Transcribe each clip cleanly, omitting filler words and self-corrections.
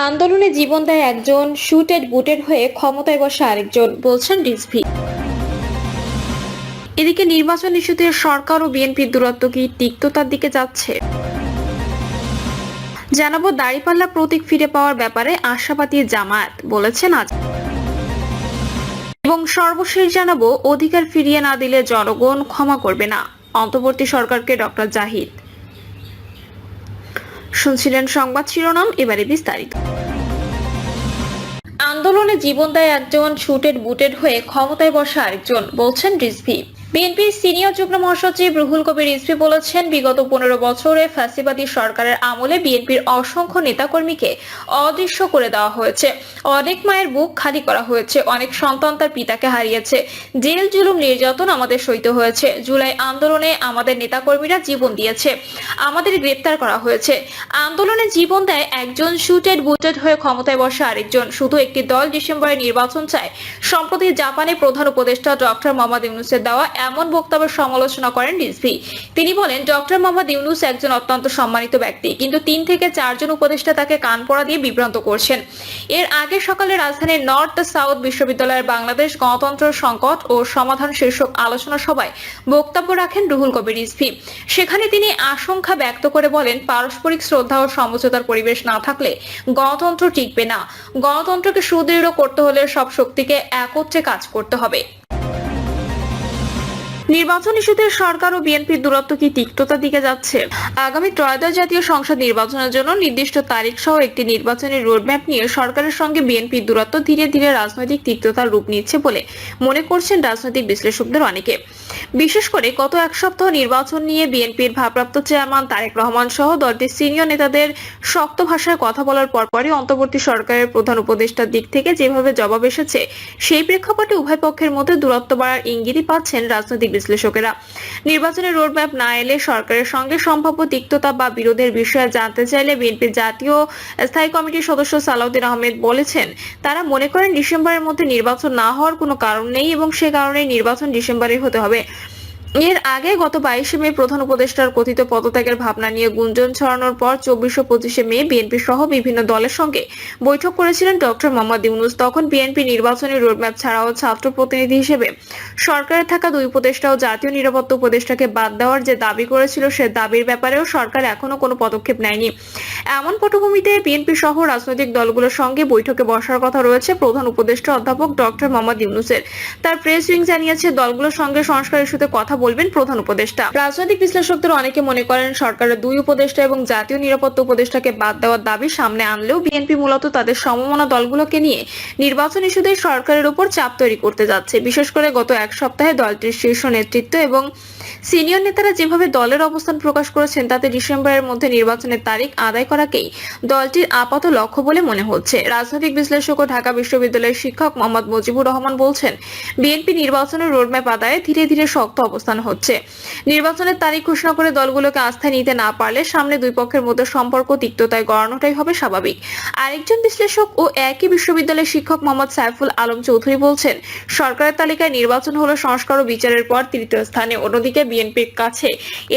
আন্দোলনে জীবন দেয় একজন, শুটেড বুটেড হয়ে ক্ষমতায় বসে আরেকজন, বলছেন রিজভী। এদিকে নির্বাচন ইস্যুতে সরকার ও বিএনপির দূরত্ব কি তিক্ততার দিকে যাচ্ছে? জানাবো দাঁড়িপাল্লা প্রতীক ফিরে পাওয়ার ব্যাপারে আশাবাদী জামায়াত, বলেছেন আজ। এবং সর্বশেষ জানাবো অধিকার ফিরিয়ে না দিলে জনগণ ক্ষমা করবে না, অন্তর্বর্তী সরকারকে ডক্টর জাহিদ। শুনছিলেন সংবাদ শিরোনাম, এবারে বিস্তারিত। আন্দোলনে জীবন দেয় একজন, শুটেড বুটেড হয়ে ক্ষমতায় বসা আরেকজন, বলছেন রিজভী। বিএনপির সিনিয়র যুগ্ম মহাসচিব রুহুল কবির রিজভী বলেছেন, বিগত 15 বছরে ফ্যাসিবাদী সরকারের আমলে বিএনপির অসংখ্য নেতাকর্মীকে অদৃশ্য করে দেওয়া হয়েছে। অনেক মায়ের বুক খালি করা হয়েছে, অনেক সন্তান তার পিতাকে হারিয়েছে। জেল জুলুম নির্যাতন আমাদের সইতে হয়েছে। জুলাই আন্দোলনে আমাদের নেতাকর্মীরা জীবন দিয়েছে, আমাদের গ্রেপ্তার করা হয়েছে। আন্দোলনে জীবন দেয় একজন, শুটেড বুটেড হয়ে ক্ষমতায় বসে আরেকজন। শুধু একটি দল ডিসেম্বরে নির্বাচন চায়। সম্প্রতি জাপানের প্রধান উপদেষ্টা ডক্টর মোহাম্মদ ইউনূসের দেওয়া এমন বক্তব্যের সমালোচনা করেন রিজভী। তিনি বলেন, ডক্টর মোহাম্মদ ইউনূস একজন অত্যন্ত সম্মানিত ব্যক্তি, কিন্তু 3 থেকে 4 জন উপদেষ্টা তাকে কান পড়া দিয়ে বিভ্রান্ত করছেন। এর আগে সকালে রাজধানীর নর্থ সাউথ বিশ্ববিদ্যালয়ের বাংলাদেশ গণতন্ত্র সংকট ও সমাধান শীর্ষক আলোচনা সভায় বক্তব্য রাখেন রুহুল কবির রিজভী। সেখানে তিনি আশঙ্কা ব্যক্ত করে বলেন, পারস্পরিক শ্রদ্ধা ও সমঝোতার পরিবেশ না থাকলে গণতন্ত্র টিকবে না। গণতন্ত্রকে সুদৃঢ় করতে হলে সব শক্তিকে একত্রে কাজ করতে হবে। নির্বাচন ইস্যুতে সরকার ও বিএনপির দূরত্ব কি তিক্ততার দিকে যাচ্ছে? আগামী ত্রয়োদশ জাতীয় সংসদ নির্বাচনের জন্য নির্দিষ্ট তারিখ সহ একটি নির্বাচনী রোডম্যাপ নিয়ে সরকারের সঙ্গে বিএনপির দূরত্ব ধীরে ধীরে রাজনৈতিক তিক্ততার রূপ নিচ্ছে বলে মনে করছেন রাজনৈতিক বিশ্লেষকদের অনেকে। বিশেষ করে গত এক সপ্তাহ নির্বাচন নিয়ে বিএনপির ভারপ্রাপ্ত চেয়ারম্যান তারেক রহমান সহ দলটির সিনিয়র নেতাদের শক্ত ভাষায় কথা বলার পরপরই অন্তর্বর্তী সরকারের প্রধান উপদেষ্টার দিক থেকে যেভাবে জবাব এসেছে, সেই প্রেক্ষাপটে উভয় পক্ষের মধ্যে দূরত্ব বাড়ার ইঙ্গিতই পাচ্ছেন রাজনৈতিক বিশ্লেষকেরা। নির্বাচনের রোডম্যাপ না এলে সরকারের সঙ্গে সম্ভাব্য তিক্ততা বা বিরোধের বিষয়ে জানতে চাইলে বিএনপির জাতীয় স্থায়ী কমিটির সদস্য সালাউদ্দিন আহমেদ বলেছেন, তারা মনে করেন ডিসেম্বরের মধ্যে নির্বাচন না হওয়ার কোনো কারণ নেই এবং সে কারণেই নির্বাচন ডিসেম্বরে হতে হবে। এর আগে গত 22 মে প্রধান উপদেষ্টার কথিত পদত্যাগের ভাবনা নিয়ে গুঞ্জন ছড়ানোর পর 24 ও 25 মে বিএনপি সহ বিভিন্ন দলের সঙ্গে বৈঠক করেছিলেন ডক্টর মোহাম্মদ ইউনূস। তখন বিএনপি নির্বাচনী রোডম্যাপ ছাড়াও ছাত্র প্রতিনিধি হিসেবে সরকারে থাকা 2 উপদেষ্টা ও জাতীয় নিরাপত্তা উপদেষ্টাকে বাদ দেওয়ার যে দাবি করেছিল, সে দাবির ব্যাপারেও সরকার এখনো কোনো পদক্ষেপ নেয়নি। এমন পটভূমিতে বিএনপি সহ রাজনৈতিক দলগুলোর সঙ্গে বৈঠকে বসার কথা রয়েছে প্রধান উপদেষ্টা অধ্যাপক ডক্টর মোহাম্মদ ইউনূসের। তার প্রেস উইং জানিয়েছে, দলগুলোর সঙ্গে সংস্কার ইস্যুতে কথা বলবেন প্রধান উপদেষ্টা। রাজনৈতিক বিশ্লেষকদের অনেকে মনে করেন, সরকারের 2 উপদেষ্টা এবং জাতীয় নিরাপত্তা উপদেষ্টাকে বাদ দেওয়ার দাবি সামনে আনলেও বিএনপি মূলত তাদের সমমনা দলগুলোকে নিয়ে নির্বাচন ইস্যুতে সরকারের উপর চাপ তৈরি করতে যাচ্ছে। বিশেষ করে গত এক সপ্তাহে দলটির শীর্ষ নেতৃত্ব এবং সিনিয়র নেতারা যেভাবে দলের অবস্থান প্রকাশ করেছেন, তাতে ডিসেম্বরের মধ্যে নির্বাচনের তারিখ আদায় করাকেই দলটির আপাত লক্ষ্য বলে মনে হচ্ছে। রাজনৈতিক বিশ্লেষক ও ঢাকা বিশ্ববিদ্যালয়ের শিক্ষক মোহাম্মদ মুজিবুর রহমান বলছেন, বিএনপি নির্বাচনের রোডম্যাপ আদায়ে ধীরে ধীরে শক্ত অবস্থান হচ্ছে। নির্বাচনের তারিখ ঘোষণা করে দলগুলোকে আস্থায় নিতে না পারলে সামনে 2 পক্ষের মধ্যে সম্পর্ক তিক্ততায় গড়ানোটাই হবে স্বাভাবিক। আরেকজন বিশ্লেষক ও একই বিশ্ববিদ্যালয়ের শিক্ষক মোহাম্মদ সাইফুল আলম চৌধুরী বলছেন, সরকারের তালিকায় নির্বাচন হলো সংস্কার ও বিচারের পর 3য় স্থানে, অন্যদিকে বিএনপির কাছে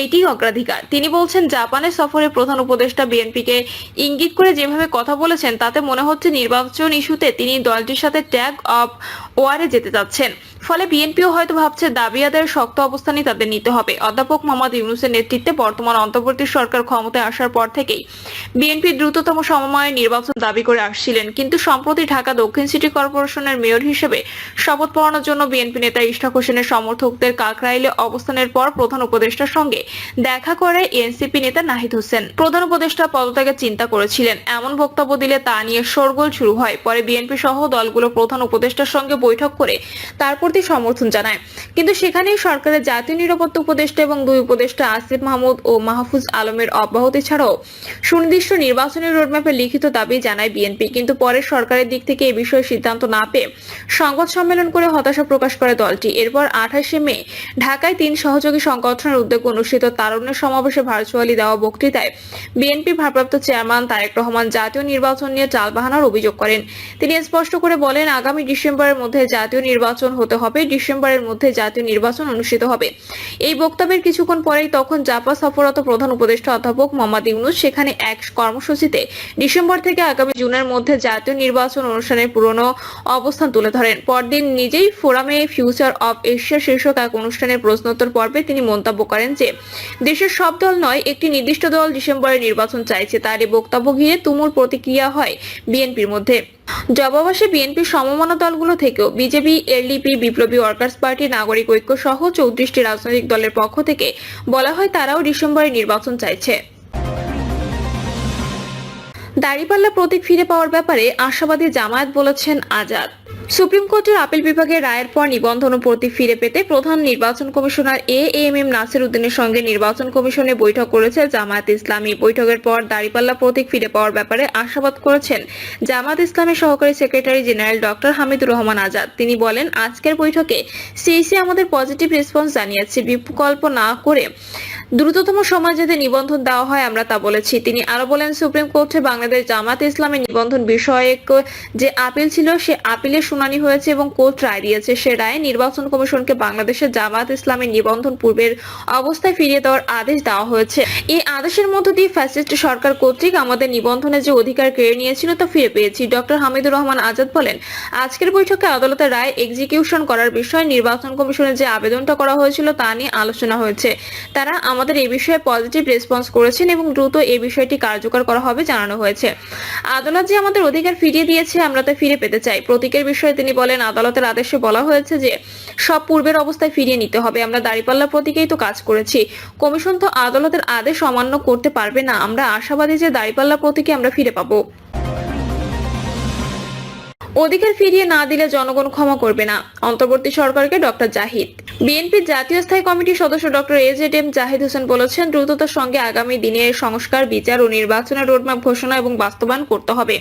এইটিই অগ্রাধিকার। তিনি বলছেন, জাপানের সফরে প্রধান উপদেষ্টা বিএনপিকে ইঙ্গিত করে যেভাবে কথা বলেছেন, তাতে মনে হচ্ছে নির্বাচন ইস্যুতে তিনি দলটির সাথে ট্যাগ অফ ওয়ারে যেতে যাচ্ছেন। ফলে বিএনপিও হয়তো ভাবছে দাবি আদায়ের শক্ত অবস্থানই তাদের নিতে হবে। অধ্যাপক মোহাম্মদ ইউনূসের নেতৃত্বে বর্তমান অন্তর্বর্তী সরকার ক্ষমতায় আসার পর থেকেই বিএনপি দ্রুততম সময়ে নির্বাচন দাবি করে আসছিলেন, কিন্তু সম্প্রতি ঢাকা দক্ষিণ সিটি কর্পোরেশনের মেয়র হিসেবে শপথ পড়ানোর জন্য বিএনপি নেতা ইশরাক হোসেনের সমর্থকদের কাকরাইলে অবস্থানের পর প্রধান উপদেষ্টার সঙ্গে দেখা করে এনসিপি নেতা নাহিদ হোসেন। প্রধান উপদেষ্টা পদত্যাগের চিন্তা করেছিলেন, এমন বক্তব্য দিলে তা নিয়ে শোরগোল শুরু হয়। পরে বিএনপি সহ দলগুলো প্রধান উপদেষ্টার সঙ্গে বৈঠক করে তার প্রতি সমর্থন জানায়, কিন্তু সেখানেই সরকারের জাতীয় নিরাপত্তা উপদেষ্টা এবং 2 উপদেষ্টা আসিফ মাহমুদ ও মাহফুজ আলমের অব্যাহতি ছাড়াও সুনির্দিষ্ট নির্বাচনী রোডম্যাপের লিখিত দাবি জানায় বিএনপি। কিন্তু পরে সরকারের দিক থেকে এই বিষয়ে সিদ্ধান্ত না পেয়ে সংবাদ সম্মেলন করে হতাশা প্রকাশ করে দলটি। এরপর 28 মে ঢাকায় 3 সহযোগী সহযোগী সংগঠনের উদ্যোগে অনুষ্ঠিত তারুণ্যের সমাবেশে ভার্চুয়ালি দেওয়া বক্তৃতায় বিএনপির ভারপ্রাপ্ত চেয়ারম্যান তারেক রহমান জাতীয় নির্বাচন নিয়ে টালবাহানার অভিযোগ করেন। তিনি স্পষ্ট করে বলেন, আগামী ডিসেম্বরের মধ্যে জাতীয় নির্বাচন হতে হবে, ডিসেম্বরের মধ্যে জাতীয় নির্বাচন অনুষ্ঠিত হবে। এই বক্তব্যের কিছুক্ষণ পরেই তখন জাপা সফররত প্রধান উপদেষ্টা অধ্যাপক মোহাম্মদ ইউনূস সেখানে এক কর্মসূচিতে ডিসেম্বর থেকে আগামী জুনের মধ্যে জাতীয় নির্বাচন অনুষ্ঠানের পুরনো অবস্থান তুলে ধরেন। পরদিন নিজেই ফোরামে ফিউচার অব এশিয়া শীর্ষক এক অনুষ্ঠানের প্রশ্নোত্তর পর্বে তিনি মন্তব্য করেন যে দেশের সব দল নয়, একটি নির্দিষ্ট দল ডিসেম্বরে নির্বাচন চাইছে। তার এই বক্তব্য ঘিরে তুমুল প্রতিক্রিয়া হয় বিএনপির মধ্যে। জবাব আসে বিএনপির সমমনা দলগুলো থেকেও। বিজেপি, এলডিপি, বিপ্লবী ওয়ার্কার্স পার্টি, নাগরিক ঐক্য সহ 34টি রাজনৈতিক দলের পক্ষ থেকে বলা হয় তারাও ডিসেম্বরে নির্বাচন চাইছে। দাঁড়িপাল্লা প্রতীক ফিরে পাওয়ার ব্যাপারে আশাবাদী জামায়াত, বলেছেন আজাদ। সুপ্রিম কোর্টের আপিল বিভাগের রায়ের পর নিবন্ধন ও প্রতীক ফিরে পেতে প্রধান নির্বাচন কমিশনার এএমএম নাসির উদ্দিনের সঙ্গে নির্বাচন কমিশনে বৈঠক করেছে জামায়াত ইসলামী। বৈঠকের পর দাঁড়িপাল্লা প্রতীক ফিরে পাওয়ার ব্যাপারে আশাবাদ করেছেন জামায়াত ইসলামের সহকারী secretary general doctor Hamidur Rahman Azad. তিনি বলেন, আজকের বৈঠকে সিইসি আমাদের পজিটিভ রেসপন্স জানিয়েছে। বিকল্প না করে দ্রুততম সময় যাতে নিবন্ধন দেওয়া হয় আমরা তা বলেছি। তিনি আরো বলেন, সুপ্রিম কোর্টে বাংলাদেশ জামায়াত ইসলামের নিবন্ধন বিষয়ক যে আপিল ছিল সে আপিলের শুনানি হয়েছে এবং কোর্ট রায় দিয়েছে। সে রায়ে নির্বাচন কমিশনকে বাংলাদেশের জামায়াত ইসলামের নিবন্ধন পূর্বের অবস্থায় ফিরিয়ে দেওয়ার আদেশ দেওয়া হয়েছে। এই আদেশের মধ্য দিয়ে ফ্যাসিস্ট সরকার কর্তৃক আমাদের নিবন্ধনের যে অধিকার কেড়ে নিয়েছিল তা ফিরে পেয়েছি। ডক্টর হামিদুর রহমান আজাদ বলেন, আজকের বৈঠকে আদালতের রায় এক্সিকিউশন করার বিষয়ে নির্বাচন কমিশনের যে আবেদনটা করা হয়েছিল তা নিয়ে আলোচনা হয়েছে। তারা আমাদের এই বিষয়ে পজিটিভ রেসপন্স করেছেন এবং দ্রুত এই বিষয়টি কার্যকর করা হবে জানানো হয়েছে। আদালত যে আমাদের অধিকার ফিরিয়ে দিয়েছে আমরা তা ফিরে পেতে চাই। প্রতীকের বিষয়ে তিনি বলেন, আদালতের আদেশে বলা হয়েছে যে সব পূর্বের অবস্থায় ফিরিয়ে নিতে হবে। আমরা দাঁড়িপাল্লা প্রতীকেই তো কাজ করেছি। কমিশন তো আদালতের আদেশ অমান্য করতে পারবে না। আমরা আশাবাদী যে দাঁড়িপাল্লা প্রতীকে আমরা ফিরে পাবো। অধিকার ফিরিয়ে না দিলে জনগণ ক্ষমা করবে না, অন্তর্বর্তী সরকারকে ডক্টর জাহিদ। বিএনপির জাতীয় স্থায়ী কমিটির সদস্য ডক্টর এজেডএম জাহিদ হোসেন বলেছেন, দ্রুততার সঙ্গে আগামী দিনে সংস্কার, বিচার ও নির্বাচনের রোডম্যাপ ঘোষণা এবং বাস্তবায়ন করতে হবে।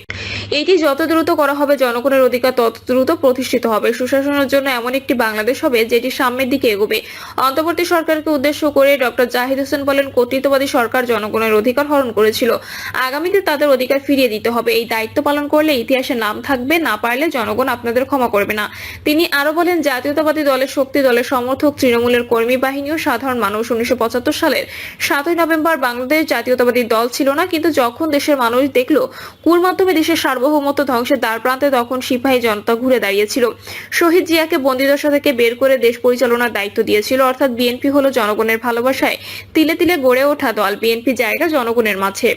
এটি যত দ্রুত করা হবে জনগণের অধিকার তত দ্রুত প্রতিষ্ঠিত হবে। সুশাসনের জন্য এমন একটি বাংলাদেশ হবে যেটি সামনের দিকে এগোবে। অন্তর্বর্তী সরকারকে উদ্দেশ্য করে ডক্টর জাহিদ হোসেন বলেন, কর্তৃত্ববাদী সরকার জনগণের অধিকার হরণ করেছিল। আগামীতে তাদের অধিকার ফিরিয়ে দিতে হবে। এই দায়িত্ব পালন করলে ইতিহাসে নাম থাকবে, না পারলে জনগণ আপনাদের ক্ষমা করবে না। তিনি আরো বলেন, জাতীয়তাবাদী দলের শক্তি, দলের সমর্থক, তৃণমূলের কর্মী বাহিনী ও সাধারণ মানুষ 1975 সালের 7ই নভেম্বর বাংলাদেশ জাতীয়তাবাদী দল ছিল না, কিন্তু যখন দেশের মানুষ দেখলো কুর মাধ্যমে দেশের সার্বভৌমত্ব ধ্বংসের দ্বারপ্রান্তে, তখন সিপাহী জনতা ঘুরে দাঁড়িয়েছিল। শহীদ জিয়াকে বন্দিদশা থেকে বের করে দেশ পরিচালনার দায়িত্ব দিয়েছিল। অর্থাৎ বিএনপি হলো জনগণের ভালোবাসায় তিলে তিলে গড়ে ওঠা দল। বিএনপি জায়গা জনগণের মাঝে।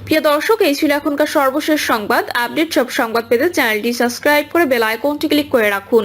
প্রিয় দর্শক, এই ছিল এখনকার সর্বশেষ সংবাদ। আপডেট সব সংবাদ পেতে চ্যানেলটি সাবস্ক্রাইব করে বেল আইকনটি ক্লিক করে রাখুন।